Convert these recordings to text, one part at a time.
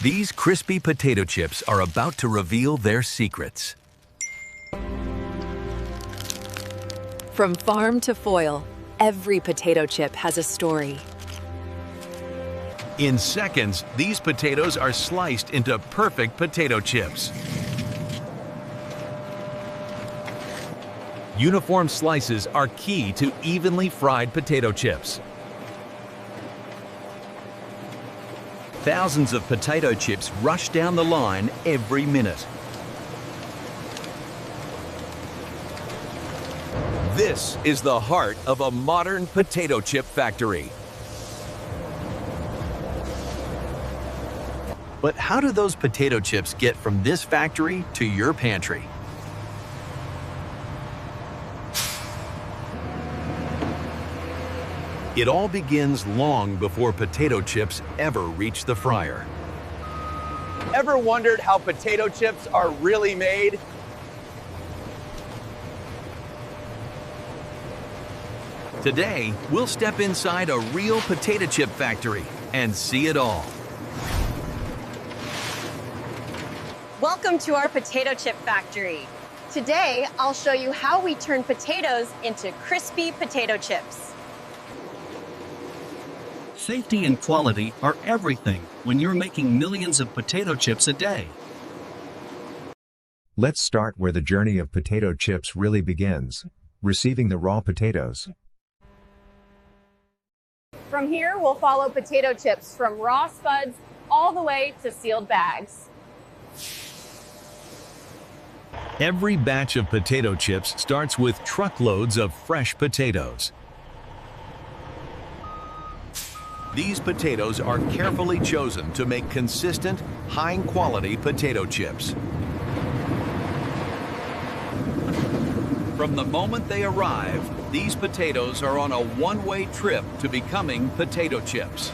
These crispy potato chips are about to reveal their secrets. From farm to foil, every potato chip has a story. In seconds, these potatoes are sliced into perfect potato chips. Uniform slices are key to evenly fried potato chips. Thousands of potato chips rush down the line every minute. This is the heart of a modern potato chip factory. But how do those potato chips get from this factory to your pantry? It all begins long before potato chips ever reach the fryer. Ever wondered how potato chips are really made? Today, we'll step inside a real potato chip factory and see it all. Welcome to our potato chip factory. Today, I'll show you how we turn potatoes into crispy potato chips. Safety and quality are everything when you're making millions of potato chips a day. Let's start where the journey of potato chips really begins, receiving the raw potatoes. From here, we'll follow potato chips from raw spuds all the way to sealed bags. Every batch of potato chips starts with truckloads of fresh potatoes. These potatoes are carefully chosen to make consistent, high-quality potato chips. From the moment they arrive, these potatoes are on a one-way trip to becoming potato chips.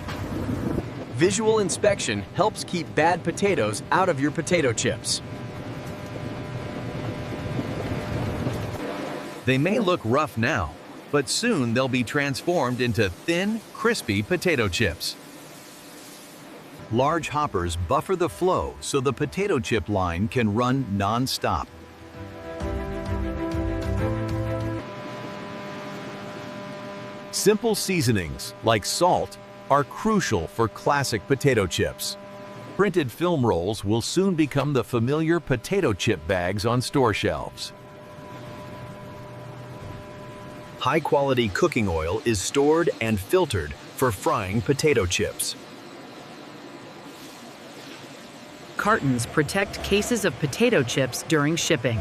Visual inspection helps keep bad potatoes out of your potato chips. They may look rough now, but soon they'll be transformed into thin, crispy potato chips. Large hoppers buffer the flow so the potato chip line can run non-stop. Simple seasonings, like salt, are crucial for classic potato chips. Printed film rolls will soon become the familiar potato chip bags on store shelves. High-quality cooking oil is stored and filtered for frying potato chips. Cartons protect cases of potato chips during shipping.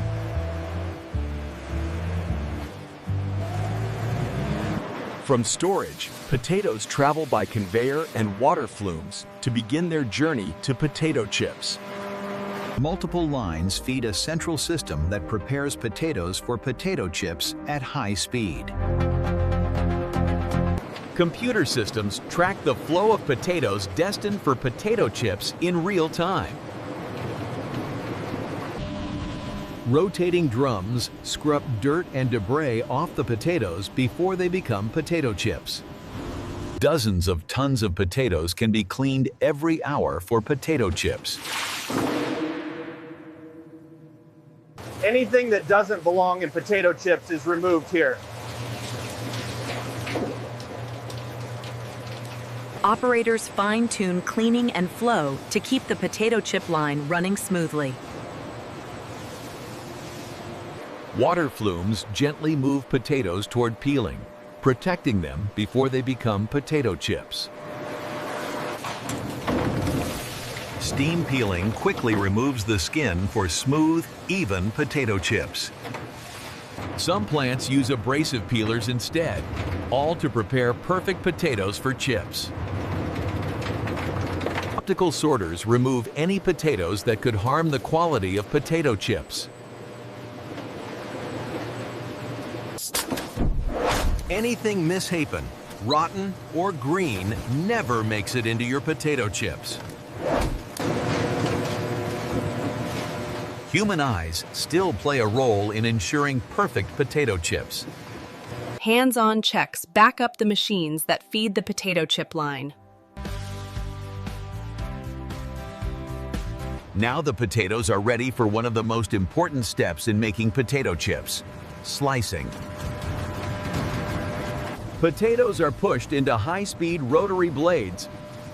From storage, potatoes travel by conveyor and water flumes to begin their journey to potato chips. Multiple lines feed a central system that prepares potatoes for potato chips at high speed. Computer systems track the flow of potatoes destined for potato chips in real time. Rotating drums scrub dirt and debris off the potatoes before they become potato chips. Dozens of tons of potatoes can be cleaned every hour for potato chips. Anything that doesn't belong in potato chips is removed here. Operators fine-tune cleaning and flow to keep the potato chip line running smoothly. Water flumes gently move potatoes toward peeling, protecting them before they become potato chips. Steam peeling quickly removes the skin for smooth, even potato chips. Some plants use abrasive peelers instead, all to prepare perfect potatoes for chips. Optical sorters remove any potatoes that could harm the quality of potato chips. Anything misshapen, rotten, or green never makes it into your potato chips. Human eyes still play a role in ensuring perfect potato chips. Hands-on checks back up the machines that feed the potato chip line. Now the potatoes are ready for one of the most important steps in making potato chips: slicing. Potatoes are pushed into high-speed rotary blades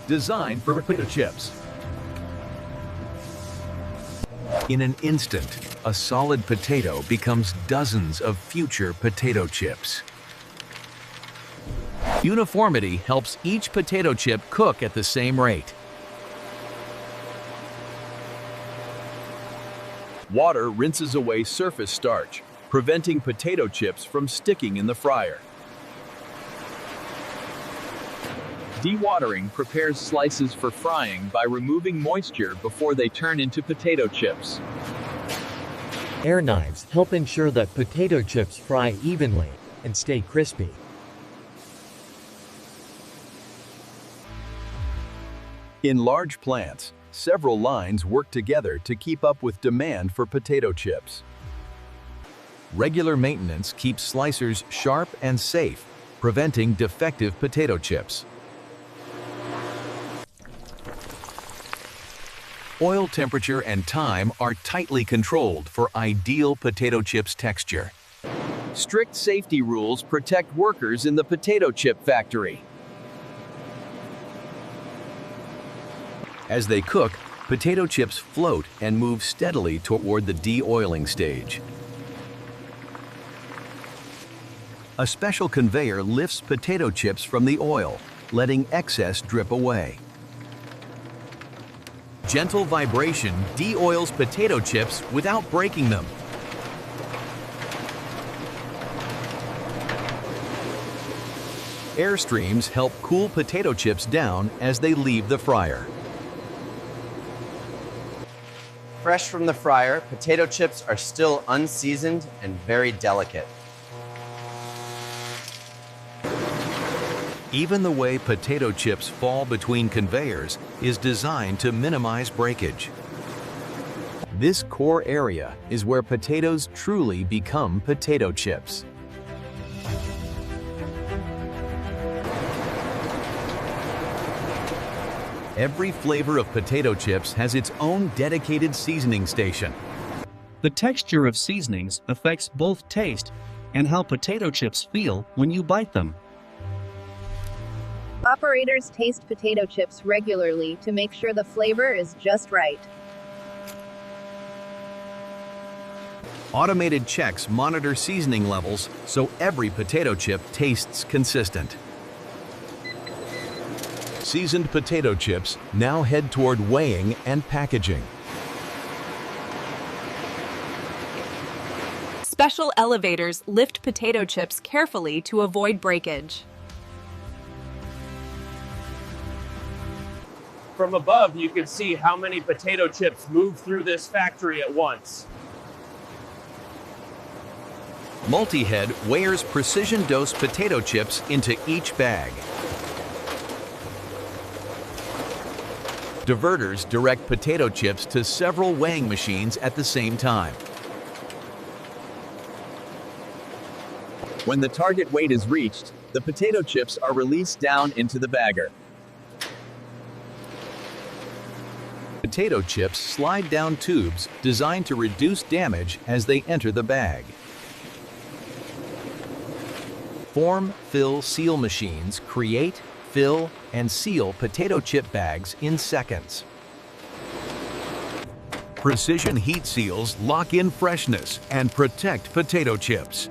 designed for potato chips. In an instant, a solid potato becomes dozens of future potato chips. Uniformity helps each potato chip cook at the same rate. Water rinses away surface starch, preventing potato chips from sticking in the fryer. Dewatering prepares slices for frying by removing moisture before they turn into potato chips. Air knives help ensure that potato chips fry evenly and stay crispy. In large plants, several lines work together to keep up with demand for potato chips. Regular maintenance keeps slicers sharp and safe, preventing defective potato chips. Oil temperature and time are tightly controlled for ideal potato chips texture. Strict safety rules protect workers in the potato chip factory. As they cook, potato chips float and move steadily toward the de-oiling stage. A special conveyor lifts potato chips from the oil, letting excess drip away. Gentle vibration de-oils potato chips without breaking them. Air streams help cool potato chips down as they leave the fryer. Fresh from the fryer, potato chips are still unseasoned and very delicate. Even the way potato chips fall between conveyors is designed to minimize breakage. This core area is where potatoes truly become potato chips. Every flavor of potato chips has its own dedicated seasoning station. The texture of seasonings affects both taste and how potato chips feel when you bite them. Operators taste potato chips regularly to make sure the flavor is just right. Automated checks monitor seasoning levels so every potato chip tastes consistent. Seasoned potato chips now head toward weighing and packaging. Special elevators lift potato chips carefully to avoid breakage. From above, you can see how many potato chips move through this factory at once. Multi-head weighs precision dose potato chips into each bag. Diverters direct potato chips to several weighing machines at the same time. When the target weight is reached, the potato chips are released down into the bagger. Potato chips slide down tubes designed to reduce damage as they enter the bag. Form, fill, seal machines create, fill, and seal potato chip bags in seconds. Precision heat seals lock in freshness and protect potato chips.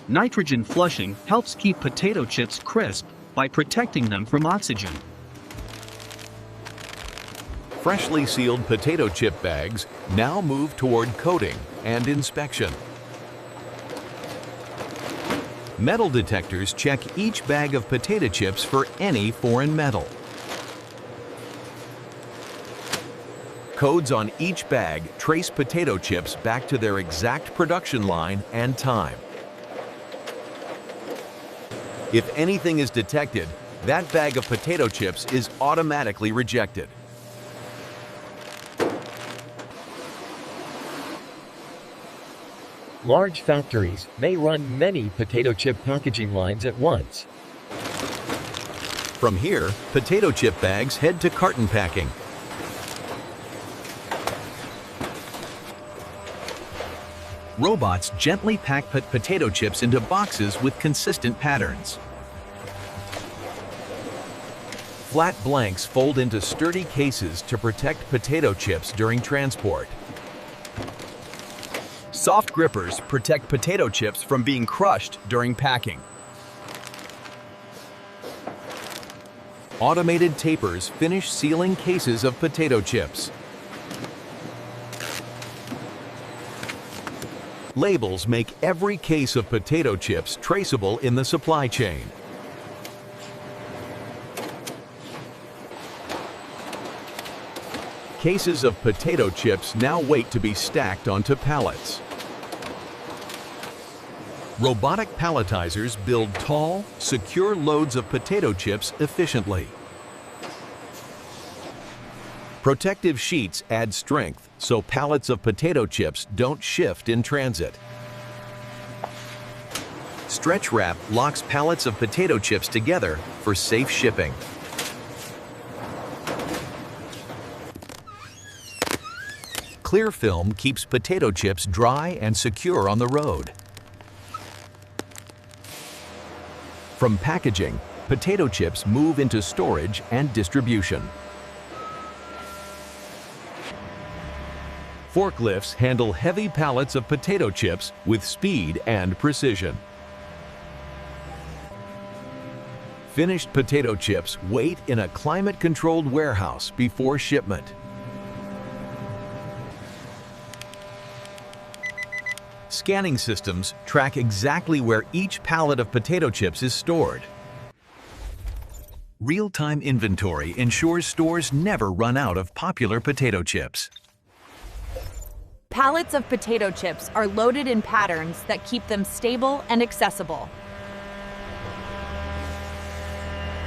Nitrogen flushing helps keep potato chips crisp by protecting them from oxygen. Freshly sealed potato chip bags now move toward coating and inspection. Metal detectors check each bag of potato chips for any foreign metal. Codes on each bag trace potato chips back to their exact production line and time. If anything is detected, that bag of potato chips is automatically rejected. Large factories may run many potato chip packaging lines at once. From here, potato chip bags head to carton packing. Robots gently pack potato chips into boxes with consistent patterns. Flat blanks fold into sturdy cases to protect potato chips during transport. Soft grippers protect potato chips from being crushed during packing. Automated tapers finish sealing cases of potato chips. Labels make every case of potato chips traceable in the supply chain. Cases of potato chips now wait to be stacked onto pallets. Robotic palletizers build tall, secure loads of potato chips efficiently. Protective sheets add strength so pallets of potato chips don't shift in transit. Stretch wrap locks pallets of potato chips together for safe shipping. Clear film keeps potato chips dry and secure on the road. From packaging, potato chips move into storage and distribution. Forklifts handle heavy pallets of potato chips with speed and precision. Finished potato chips wait in a climate-controlled warehouse before shipment. Scanning systems track exactly where each pallet of potato chips is stored. Real-time inventory ensures stores never run out of popular potato chips. Pallets of potato chips are loaded in patterns that keep them stable and accessible.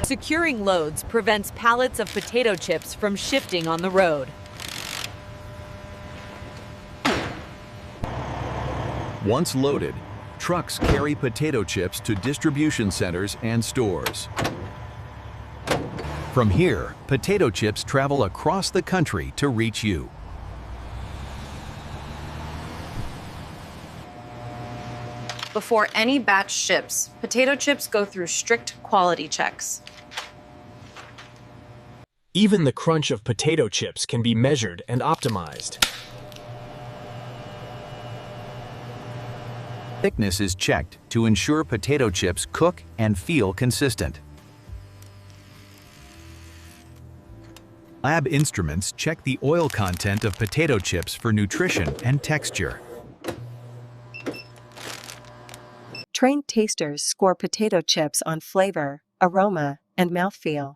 Securing loads prevents pallets of potato chips from shifting on the road. Once loaded, trucks carry potato chips to distribution centers and stores. From here, potato chips travel across the country to reach you. Before any batch ships, potato chips go through strict quality checks. Even the crunch of potato chips can be measured and optimized. Thickness is checked to ensure potato chips cook and feel consistent. Lab instruments check the oil content of potato chips for nutrition and texture. Trained tasters score potato chips on flavor, aroma, and mouthfeel.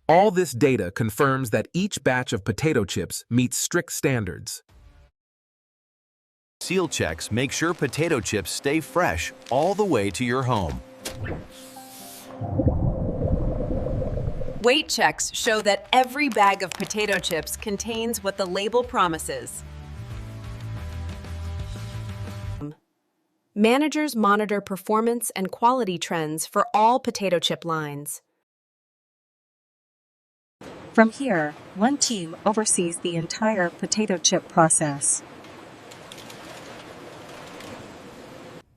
All this data confirms that each batch of potato chips meets strict standards. Seal checks make sure potato chips stay fresh all the way to your home. Weight checks show that every bag of potato chips contains what the label promises. Managers monitor performance and quality trends for all potato chip lines. From here, one team oversees the entire potato chip process.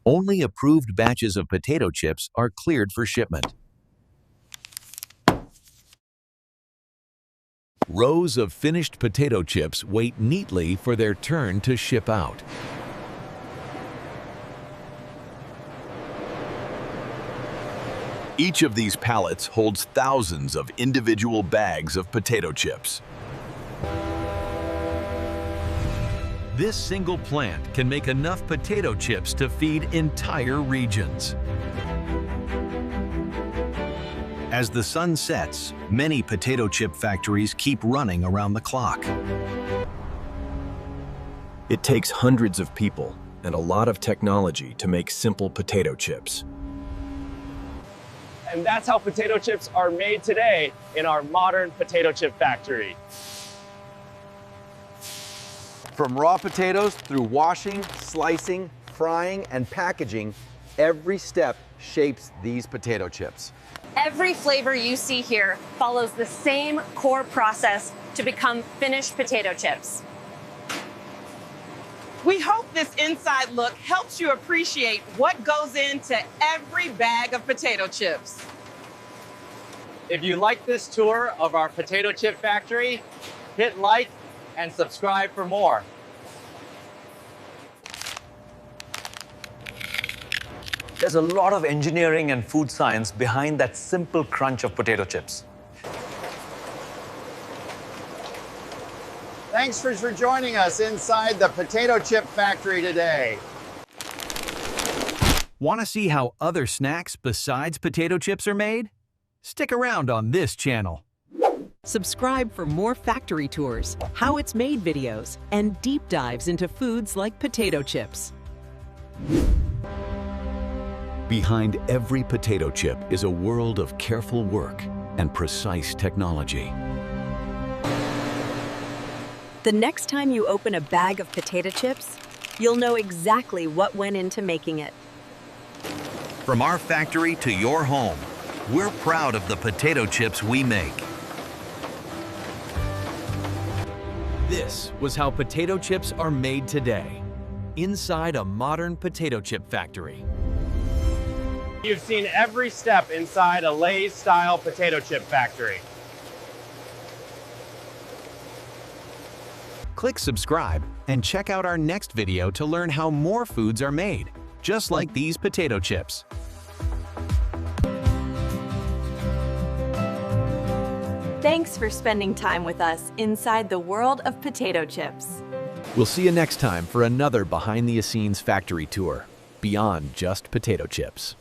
Only approved batches of potato chips are cleared for shipment. Rows of finished potato chips wait neatly for their turn to ship out. Each of these pallets holds thousands of individual bags of potato chips. This single plant can make enough potato chips to feed entire regions. As the sun sets, many potato chip factories keep running around the clock. It takes hundreds of people and a lot of technology to make simple potato chips. And that's how potato chips are made today in our modern potato chip factory. From raw potatoes through washing, slicing, frying, and packaging, Every step shapes these potato chips. Every flavor you see here follows the same core process to become finished potato chips. We hope this inside look helps you appreciate what goes into every bag of potato chips. If you like this tour of our potato chip factory, hit like and subscribe for more. There's a lot of engineering and food science behind that simple crunch of potato chips. Thanks for joining us inside the potato chip factory today. Want to see how other snacks besides potato chips are made? Stick around on this channel. Subscribe for more factory tours, how it's made videos, and deep dives into foods like potato chips. Behind every potato chip is a world of careful work and precise technology. The next time you open a bag of potato chips, you'll know exactly what went into making it. From our factory to your home, we're proud of the potato chips we make. This was how potato chips are made today, inside a modern potato chip factory. You've seen every step inside a Lay's-style potato chip factory. Click subscribe and check out our next video to learn how more foods are made, just like these potato chips. Thanks for spending time with us inside the world of potato chips. We'll see you next time for another behind-the-scenes factory tour, beyond just potato chips.